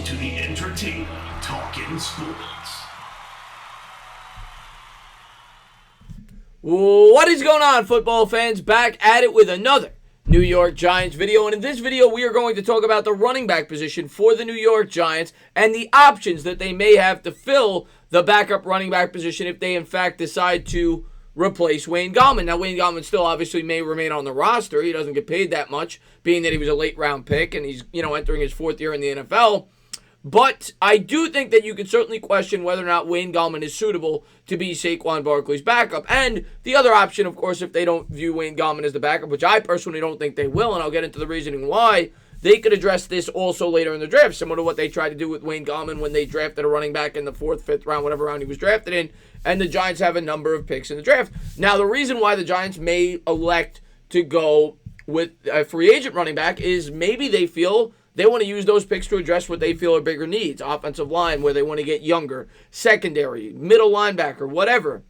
to the entertainer talking sports. What is going on, football fans? Back at it with another New York Giants video. And in this video, we are going to talk about the running back position for the New York Giants and the options that they may have to fill the backup running back position if they, in fact, decide to replace Wayne Gulman. Now, Wayne Gulman still obviously may remain on the roster. He doesn't get paid that much, being that he was a late-round pick and he's, entering his fourth year in the NFL. But I do think that you could certainly question whether or not Wayne Gulman is suitable to be Saquon Barkley's backup. And the other option, of course, if they don't view Wayne Gulman as the backup, which I personally don't think they will, and I'll get into the reasoning why, they could address this also later in the draft, similar to what they tried to do with Wayne Gulman when they drafted a running back in the 4th, 5th round, whatever round he was drafted in, and the Giants have a number of picks in the draft. Now, the reason why the Giants may elect to go with a free agent running back is maybe they feel they want to use those picks to address what they feel are bigger needs. Offensive line, where they want to get younger. Secondary, middle linebacker, whatever.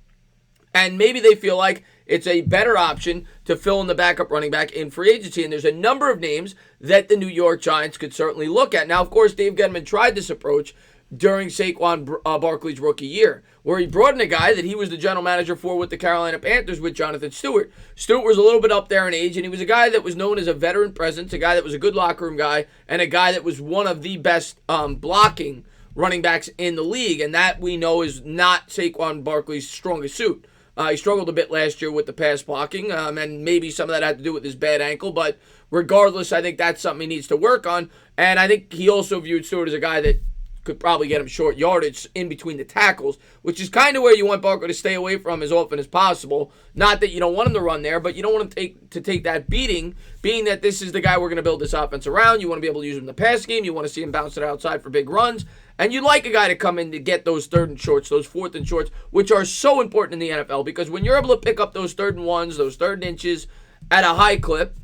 And maybe they feel like it's a better option to fill in the backup running back in free agency. And there's a number of names that the New York Giants could certainly look at. Now, of course, Dave Gettleman tried this approach during Saquon Barkley's rookie year, where he brought in a guy that he was the general manager for with the Carolina Panthers with Jonathan Stewart. Stewart was a little bit up there in age, and he was a guy that was known as a veteran presence, a guy that was a good locker room guy, and a guy that was one of the best blocking running backs in the league, and that we know is not Saquon Barkley's strongest suit. He struggled a bit last year with the pass blocking, and maybe some of that had to do with his bad ankle, but regardless, I think that's something he needs to work on, and I think he also viewed Stewart as a guy that could probably get him short yardage in between the tackles, which is kind of where you want Barkley to stay away from as often as possible. Not that you don't want him to run there, but you don't want him to take that beating, being that this is the guy we're going to build this offense around. You want to be able to use him in the pass game. You want to see him bounce it outside for big runs. And you'd like a guy to come in to get those 3rd and shorts, those 4th and shorts, which are so important in the NFL, because when you're able to pick up those 3rd and 1s, those 3rd and inches at a high clip,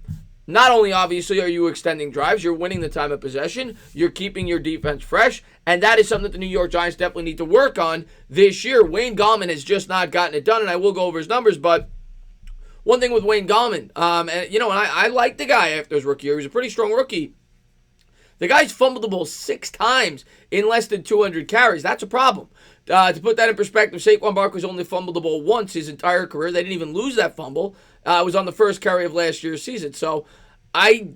not only, obviously, are you extending drives, you're winning the time of possession, you're keeping your defense fresh, and that is something that the New York Giants definitely need to work on this year. Wayne Gulman has just not gotten it done, and I will go over his numbers, but one thing with Wayne Gulman, I like the guy after his rookie year. He was a pretty strong rookie. The guy's fumbled the ball 6 times in less than 200 carries. That's a problem. To put that in perspective, Saquon Barkley's only fumbled the ball once his entire career. They didn't even lose that fumble. It was on the first carry of last year's season. So I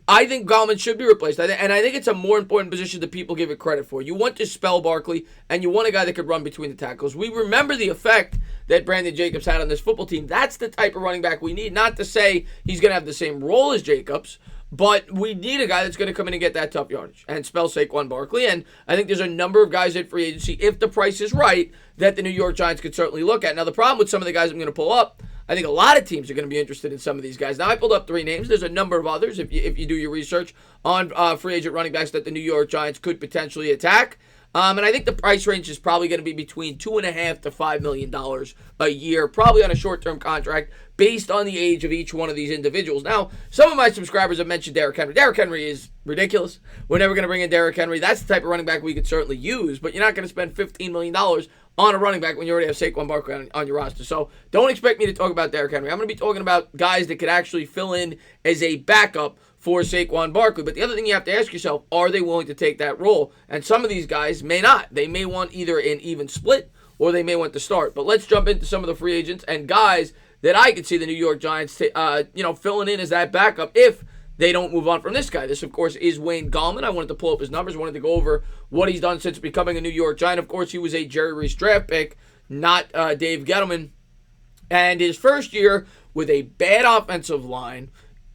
think Gulman should be replaced. And I think it's a more important position that people give it credit for. You want to spell Barkley, and you want a guy that could run between the tackles. We remember the effect that Brandon Jacobs had on this football team. That's the type of running back we need. Not to say he's going to have the same role as Jacobs, but we need a guy that's going to come in and get that tough yardage and spell Saquon Barkley. And I think there's a number of guys at free agency, if the price is right, that the New York Giants could certainly look at. Now, the problem with some of the guys I'm going to pull up, I think a lot of teams are going to be interested in some of these guys. Now, I pulled up 3 names. There's a number of others, if you do your research, on free agent running backs that the New York Giants could potentially attack. And I think the price range is probably going to be between $2.5 to $5 million a year, probably on a short-term contract, based on the age of each one of these individuals. Now, some of my subscribers have mentioned Derrick Henry. Derrick Henry is ridiculous. We're never going to bring in Derrick Henry. That's the type of running back we could certainly use, but you're not going to spend $15 million on a running back when you already have Saquon Barkley on your roster. So don't expect me to talk about Derrick Henry. I'm going to be talking about guys that could actually fill in as a backup for Saquon Barkley. But the other thing you have to ask yourself, are they willing to take that role? And some of these guys may not. They may want either an even split or they may want to start. But let's jump into some of the free agents and guys that I could see the New York Giants filling in as that backup if they don't move on from this guy. This, of course, is Wayne Gulman. I wanted to pull up his numbers. Wanted to go over what he's done since becoming a New York Giant. Of course, he was a Jerry Reese draft pick, not Dave Gettleman. And his first year with a bad offensive line,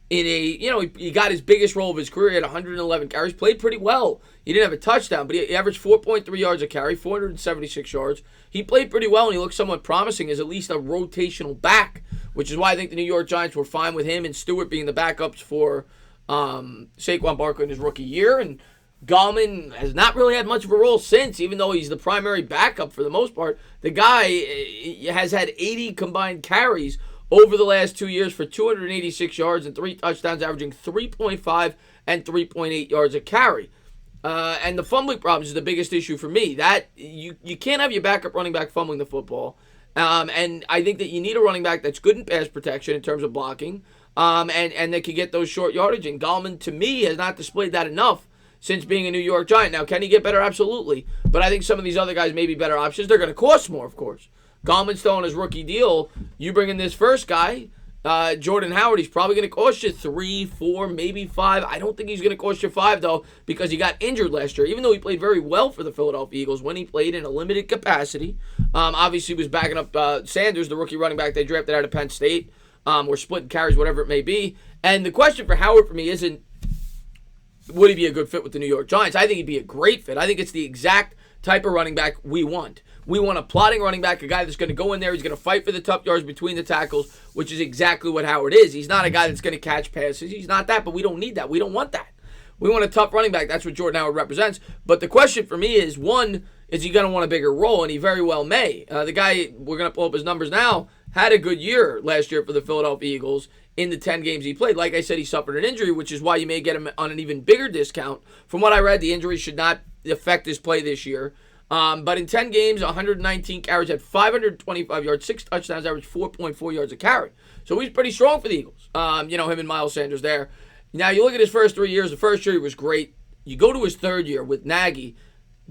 he got his biggest role of his career. He had 111 carries, played pretty well. He didn't have a touchdown, but he averaged 4.3 yards a carry, 476 yards. He played pretty well, and he looked somewhat promising as at least a rotational back, which is why I think the New York Giants were fine with him and Stewart being the backups for Saquon Barkley in his rookie year. And Gulman has not really had much of a role since, even though he's the primary backup for the most part. The guy has had 80 combined carries over the last 2 years for 286 yards and 3 touchdowns, averaging 3.5 and 3.8 yards a carry. And the fumbling problems is the biggest issue for me. That you can't have your backup running back fumbling the football. And I think that you need a running back that's good in pass protection in terms of blocking, and that can get those short yardage. And Gulman, to me, has not displayed that enough since being a New York Giant. Now, can he get better? Absolutely. But I think some of these other guys may be better options. They're going to cost more, of course. Gulman's still on his rookie deal. You bring in this first guy, Jordan Howard, he's probably going to cost you 3, 4, maybe 5. I don't think he's going to cost you 5, though, because he got injured last year. Even though he played very well for the Philadelphia Eagles when he played in a limited capacity. Obviously, he was backing up Sanders, the rookie running back they drafted out of Penn State, or splitting carries, whatever it may be. And the question for Howard for me isn't, would he be a good fit with the New York Giants? I think he'd be a great fit. I think it's the exact type of running back we want. We want a plotting running back, a guy that's going to go in there, he's going to fight for the tough yards between the tackles, which is exactly what Howard is. He's not a guy that's going to catch passes. He's not that, but we don't need that. We don't want that. We want a tough running back. That's what Jordan Howard represents. But the question for me is, one, is he going to want a bigger role? And he very well may. The guy, we're going to pull up his numbers now, had a good year last year for the Philadelphia Eagles in the 10 games he played. Like I said, he suffered an injury, which is why you may get him on an even bigger discount. From what I read, the injury should not affect his play this year. But in 10 games, 119 carries, had 525 yards, 6 touchdowns, averaged 4.4 yards a carry. So he's pretty strong for the Eagles. Him and Miles Sanders there. Now, you look at his first 3 years. The first year he was great. You go to his third year with Nagy,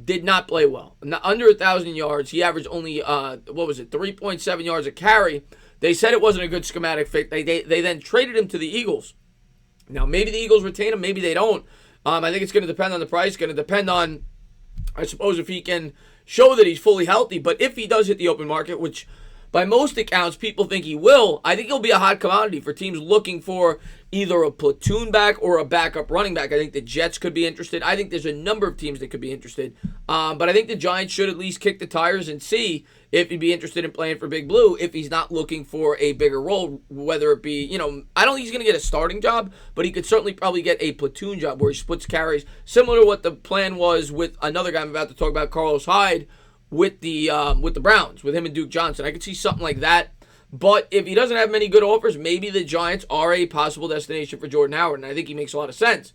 did not play well. Under 1,000 yards. He averaged only, 3.7 yards a carry. They said it wasn't a good schematic fit. They then traded him to the Eagles. Now, maybe the Eagles retain him, maybe they don't. I think it's going to depend on the price. It's going to depend on, I suppose, if he can show that he's fully healthy. But if he does hit the open market, which by most accounts people think he will, I think he'll be a hot commodity for teams looking for either a platoon back or a backup running back. I think the Jets could be interested. I think there's a number of teams that could be interested. But I think the Giants should at least kick the tires and see if he'd be interested in playing for Big Blue if he's not looking for a bigger role, whether it be, I don't think he's going to get a starting job, but he could certainly probably get a platoon job where he splits carries, similar to what the plan was with another guy I'm about to talk about, Carlos Hyde, with the Browns, with him and Duke Johnson. I could see something like that. But if he doesn't have many good offers, maybe the Giants are a possible destination for Jordan Howard, and I think he makes a lot of sense.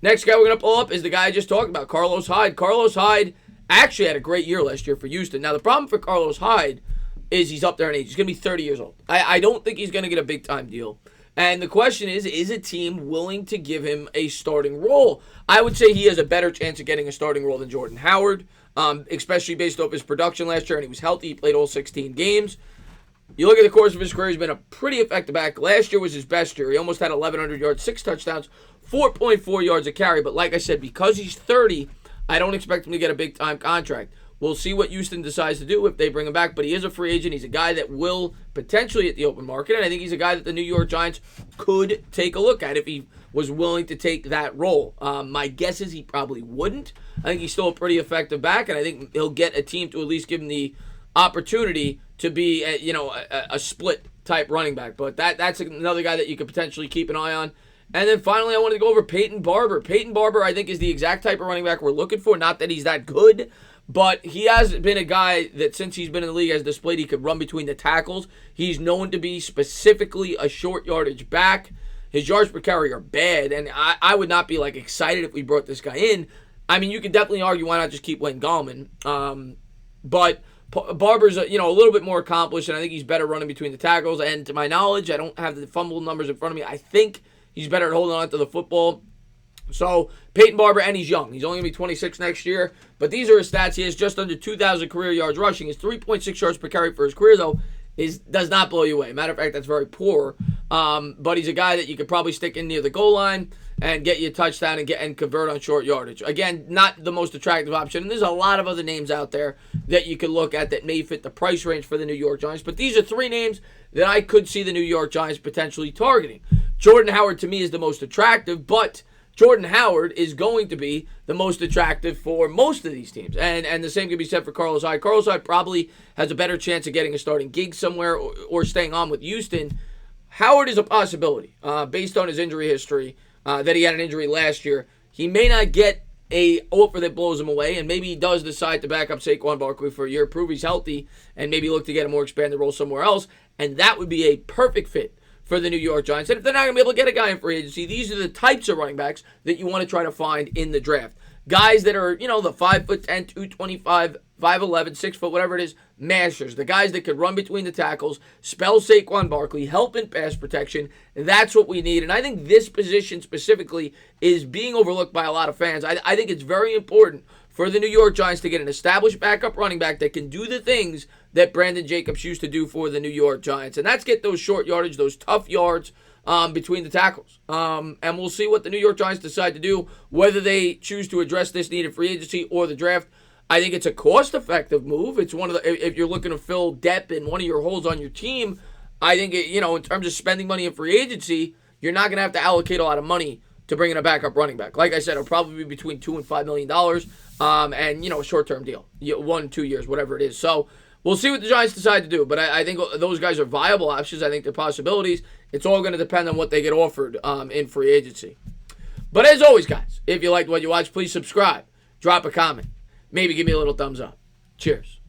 Next guy we're going to pull up is the guy I just talked about, Carlos Hyde. Carlos Hyde actually had a great year last year for Houston. Now, the problem for Carlos Hyde is he's up there in age. He's going to be 30 years old. I don't think he's going to get a big-time deal. And the question is a team willing to give him a starting role? I would say he has a better chance of getting a starting role than Jordan Howard, especially based off his production last year, and he was healthy. He played all 16 games. You look at the course of his career, he's been a pretty effective back. Last year was his best year. He almost had 1,100 yards, 6 touchdowns, 4.4 yards a carry. But like I said, because he's 30, I don't expect him to get a big-time contract. We'll see what Houston decides to do if they bring him back. But he is a free agent. He's a guy that will potentially hit the open market. And I think he's a guy that the New York Giants could take a look at if he was willing to take that role. My guess is he probably wouldn't. I think he's still a pretty effective back. And I think he'll get a team to at least give him the opportunity to be a split type running back. But that's another guy that you could potentially keep an eye on. And then finally, I wanted to go over Payton Barbour. Payton Barbour, I think, is the exact type of running back we're looking for. Not that he's that good, but he has been a guy that since he's been in the league has displayed he could run between the tackles. He's known to be specifically a short yardage back. His yards per carry are bad, and I would not be excited if we brought this guy in. I mean, you could definitely argue why not just keep Wayne Gallman. But Barber's a little bit more accomplished, and I think he's better running between the tackles. And to my knowledge, I don't have the fumble numbers in front of me. I think he's better at holding on to the football. So Payton Barbour, and he's young. He's only going to be 26 next year. But these are his stats. He has just under 2,000 career yards rushing. His 3.6 yards per carry for his career, though, does not blow you away. Matter of fact, that's very poor. But he's a guy that you could probably stick in near the goal line and get you a touchdown and convert on short yardage. Again, not the most attractive option. And there's a lot of other names out there that you could look at that may fit the price range for the New York Giants. But these are 3 names that I could see the New York Giants potentially targeting. Jordan Howard, to me, is the most attractive, but Jordan Howard is going to be the most attractive for most of these teams. And the same can be said for Carlos Hyde. Carlos Hyde probably has a better chance of getting a starting gig somewhere or staying on with Houston. Howard is a possibility based on his injury history, that he had an injury last year. He may not get a offer that blows him away, and maybe he does decide to back up Saquon Barkley for a year, prove he's healthy, and maybe look to get a more expanded role somewhere else. And that would be a perfect fit for the New York Giants. And if they're not going to be able to get a guy in free agency, these are the types of running backs that you want to try to find in the draft. Guys that are, the 5'10", 225 5'11", 6 foot, whatever it is, mashers. The guys that could run between the tackles, spell Saquon Barkley, help in pass protection. That's what we need. And I think this position specifically is being overlooked by a lot of fans. I think it's very important for the New York Giants to get an established backup running back that can do the things that Brandon Jacobs used to do for the New York Giants. And that's get those short yardage, those tough yards between the tackles. And we'll see what the New York Giants decide to do, whether they choose to address this need in free agency or the draft. I think it's a cost-effective move. It's one of the, if you're looking to fill depth in one of your holes on your team, I think, in terms of spending money in free agency, you're not going to have to allocate a lot of money to bring in a backup running back. Like I said, it'll probably be between $2 and $5 million, and, a short-term deal, 1-2 years, whatever it is. So we'll see what the Giants decide to do, but I think those guys are viable options. I think they're possibilities. It's all going to depend on what they get offered in free agency. But as always, guys, if you liked what you watched, please subscribe, drop a comment, maybe give me a little thumbs up. Cheers.